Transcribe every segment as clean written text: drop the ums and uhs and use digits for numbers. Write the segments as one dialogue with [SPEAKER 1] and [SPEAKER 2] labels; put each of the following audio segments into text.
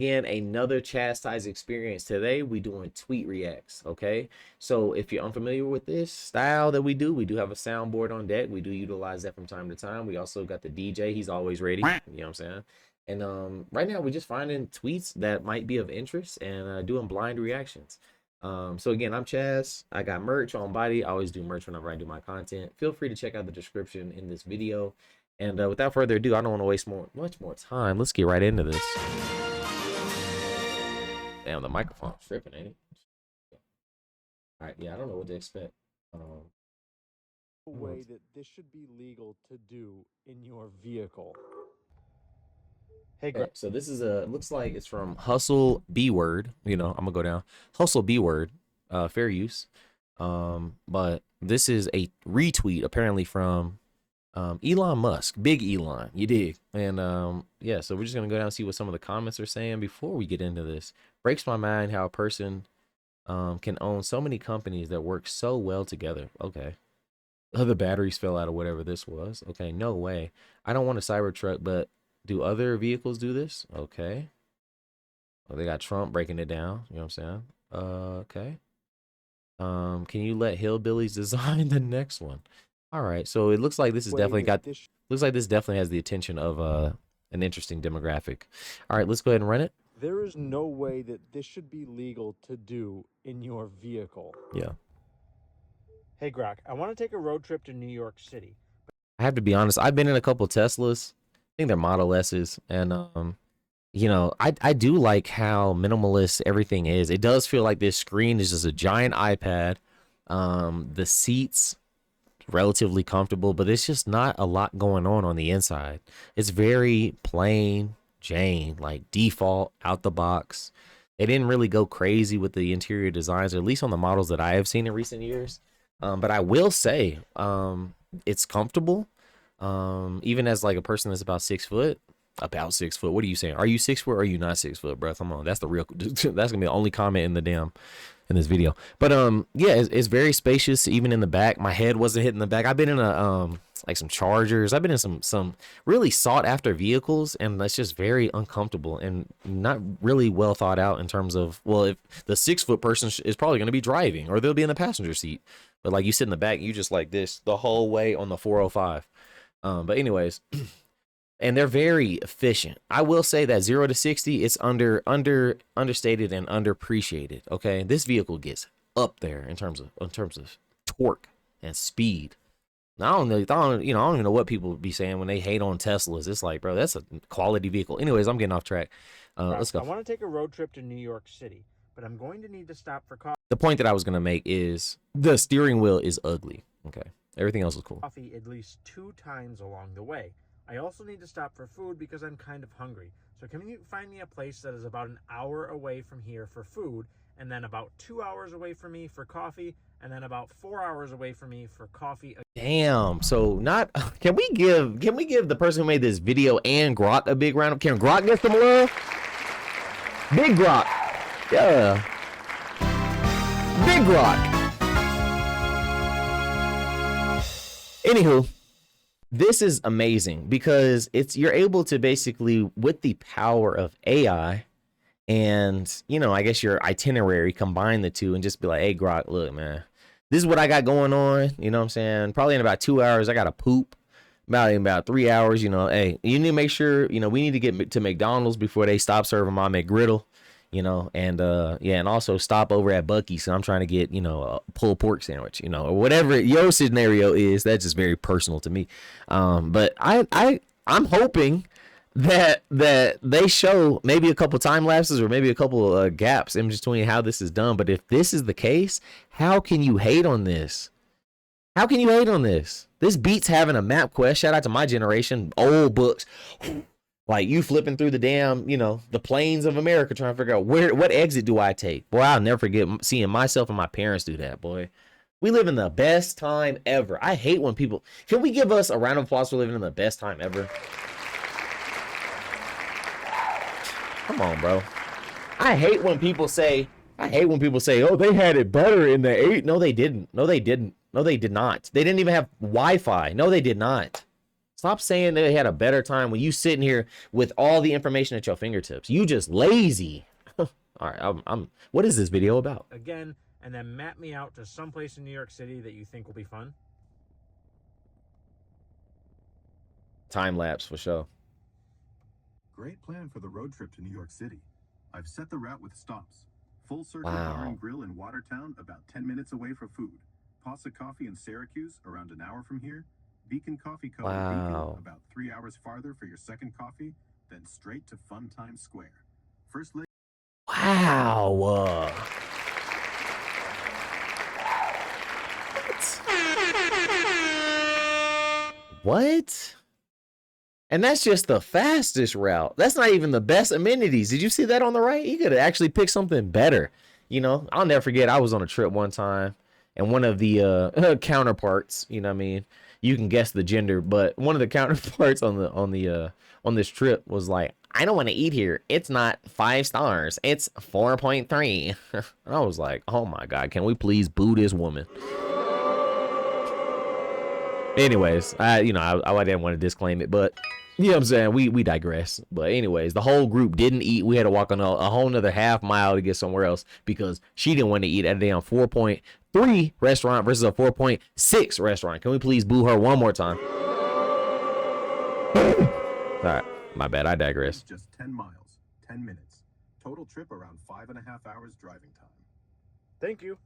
[SPEAKER 1] Again, another chastise experience. Today we doing tweet reacts. Okay, so if you're unfamiliar with this style that we do have a soundboard on deck. We do utilize that from time to time. We also got the DJ, he's always ready, you know what I'm saying. And right now we're just finding tweets that might be of interest and doing blind reactions. So again, I'm Chaz. I got merch on body. I always do merch whenever I do my content. Feel free to check out the description in this video. And without further ado, I don't want to waste much more time. Let's get right into this. Damn, the microphone's tripping, ain't it? All right, yeah, I don't know what to expect.
[SPEAKER 2] Way that this should be legal to do in your vehicle. Hey,
[SPEAKER 1] Greg. So this is looks like it's from Hustle B Word. You know, I'm gonna go down. Hustle B Word, fair use. But this is a retweet apparently from Elon Musk, big Elon, you dig? And yeah, so we're just gonna go down and see what some of the comments are saying before we get into this. Breaks my mind how a person can own so many companies that work so well together. Okay. The batteries fell out of whatever this was. Okay, no way. I don't want a Cybertruck, but do other vehicles do this? Okay. Oh, they got Trump breaking it down. You know what I'm saying? Okay. Can you let hillbillies design the next one? All right. So it looks like this is definitely got. Looks like this definitely has the attention of an interesting demographic. All right, let's go ahead and run it.
[SPEAKER 2] There is no way that this should be legal to do in your vehicle.
[SPEAKER 1] Yeah.
[SPEAKER 2] Hey, GROK, I want to take a road trip to New York City.
[SPEAKER 1] I have to be honest. I've been in a couple Teslas. I think they're Model S's, and you know, I do like how minimalist everything is. It does feel like this screen is just a giant iPad. The seats relatively comfortable, but it's just not a lot going on the inside. It's very plain Jane, like default out the box. They didn't really go crazy with the interior designs, or at least on the models that I have seen in recent years. But I will say, it's comfortable. Even as like a person that's about 6 foot, what are you saying? Are you 6 foot or are you not 6 foot, bro? Come on, that's the real, that's gonna be the only comment in this video. But yeah, it's very spacious even in the back. My head wasn't hitting the back. I've been in a like some Chargers. I've been in some really sought after vehicles, and that's just very uncomfortable and not really well thought out in terms of, well, if the 6 foot person is probably going to be driving or they'll be in the passenger seat, but like you sit in the back, you just like this the whole way on the 405. But anyways, and they're very efficient. I will say that 0 to 60, it's understated and underappreciated. Okay, this vehicle gets up there in terms of torque and speed. Now, I don't even know what people be saying when they hate on Teslas. It's like, bro, that's a quality vehicle. Anyways, I'm getting off track. Let's go.
[SPEAKER 2] I want to take a road trip to New York City, but I'm going to need to stop for coffee.
[SPEAKER 1] The point that I was going to make is the steering wheel is ugly. Okay, everything else is cool.
[SPEAKER 2] Coffee at least 2 times along the way. I also need to stop for food because I'm kind of hungry. So can you find me a place that is about an hour away from here for food, and then about 2 hours away from me for coffee, and then about 4 hours away from me for coffee?
[SPEAKER 1] Damn. So not can we give the person who made this video and GROK a big round of, can GROK get some love? Big GROK. Yeah. Big GROK. Anywho, this is amazing because you're able to basically, with the power of AI and, you know, I guess your itinerary, combine the two and just be like, hey, GROK, look, man, this is what I got going on. You know what I'm saying? Probably in about 2 hours, I got to poop. In about 3 hours, you know, hey, you need to make sure, you know, we need to get to McDonald's before they stop serving my McGriddle, you know, and yeah, and also stop over at Buc-ee's. So I'm trying to get, you know, a pulled pork sandwich, you know, or whatever your scenario is. That's just very personal to me. But I'm hoping that they show maybe a couple time lapses or maybe a couple gaps in between how this is done. But if this is the case, how can you hate on this? How can you hate on this? This beats having a map quest. Shout out to my generation, old books. Like you flipping through the damn, you know, the plains of America trying to figure out what exit do I take? Boy, I'll never forget seeing myself and my parents do that, boy. We live in the best time ever. I hate when people, can we give us a round of applause for living in the best time ever? Come on, bro. I hate when people say, oh, they had it better in the 8. No, they didn't. No, they didn't. No, they did not. They didn't even have Wi-Fi. No, they did not. Stop saying they had a better time when you sitting here with all the information at your fingertips. You just lazy. All right, what is this video about?
[SPEAKER 2] Again, and then map me out to someplace in New York City that you think will be fun.
[SPEAKER 1] Time lapse for sure.
[SPEAKER 3] Great plan for the road trip to New York City. I've set the route with stops. Full Circle
[SPEAKER 1] Wow.
[SPEAKER 3] Bar and Grill in Watertown, about 10 minutes away for food. Pasta Coffee in Syracuse, around an hour from here. Beacon Coffee Co. in
[SPEAKER 1] Wow.
[SPEAKER 3] Beacon, about 3 hours farther for your second coffee. Then straight to Fun Times Square. First leg.
[SPEAKER 1] Wow. What? And that's just the fastest route. That's not even the best amenities. Did you see that on the right? You could have actually picked something better. You know, I'll never forget. I was on a trip one time, and one of the counterparts, you know what I mean? You can guess the gender, but one of the counterparts on this trip was like, I don't want to eat here. It's not 5 stars. It's 4.3. And I was like, oh my God, can we please boo this woman? Anyways, I didn't want to disclaim it, but you know what I'm saying? We digress. But anyways, the whole group didn't eat. We had to walk on a whole nother half mile to get somewhere else because she didn't want to eat at a damn 4.3 restaurant versus a 4.6 restaurant. Can we please boo her one more time? All right, my bad. I digress.
[SPEAKER 3] Just 10 miles, 10 minutes. Total trip around 5.5 hours driving time.
[SPEAKER 2] Thank you.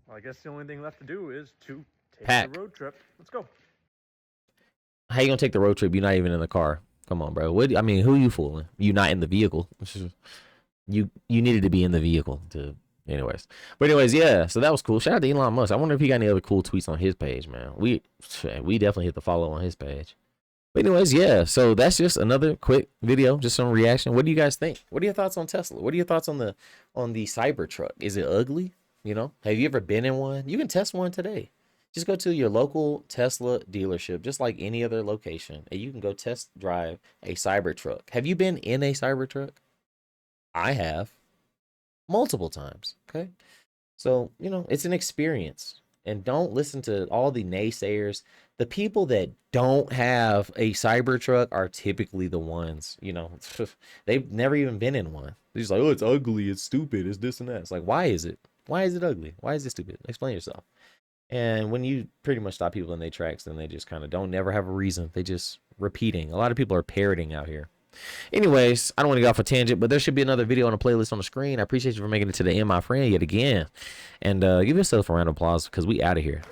[SPEAKER 2] Well, I guess the only thing left to do is to take
[SPEAKER 1] Pack.
[SPEAKER 2] the road trip. Let's go.
[SPEAKER 1] How you gonna take the road trip? You're not even in the car. Come on, bro. What? I mean, who are you fooling? You not in the vehicle. You needed to be in the vehicle to. Anyways, yeah. So that was cool. Shout out to Elon Musk. I wonder if he got any other cool tweets on his page, man. We definitely hit the follow on his page. But anyways, yeah. So that's just another quick video, just some reaction. What do you guys think? What are your thoughts on Tesla? What are your thoughts on the Cybertruck? Is it ugly? You know, have you ever been in one? You can test one today. Just go to your local Tesla dealership, just like any other location, and you can go test drive a Cybertruck. Have you been in a Cybertruck? I have. Multiple times. Okay. So, you know, it's an experience. And don't listen to all the naysayers. The people that don't have a Cybertruck are typically the ones, you know, they've never even been in one. They're just like, oh, it's ugly, it's stupid, it's this and that. It's like, why is it? Why is it ugly? Why is it stupid? Explain yourself. And when you pretty much stop people in their tracks, then they just kind of don't never have a reason. They just repeating. A lot of people are parroting out here. Anyways, I don't want to go off a tangent, but there should be another video on a playlist on the screen. I appreciate you for making it to the end, my friend, yet again. And give yourself a round of applause because we out of here.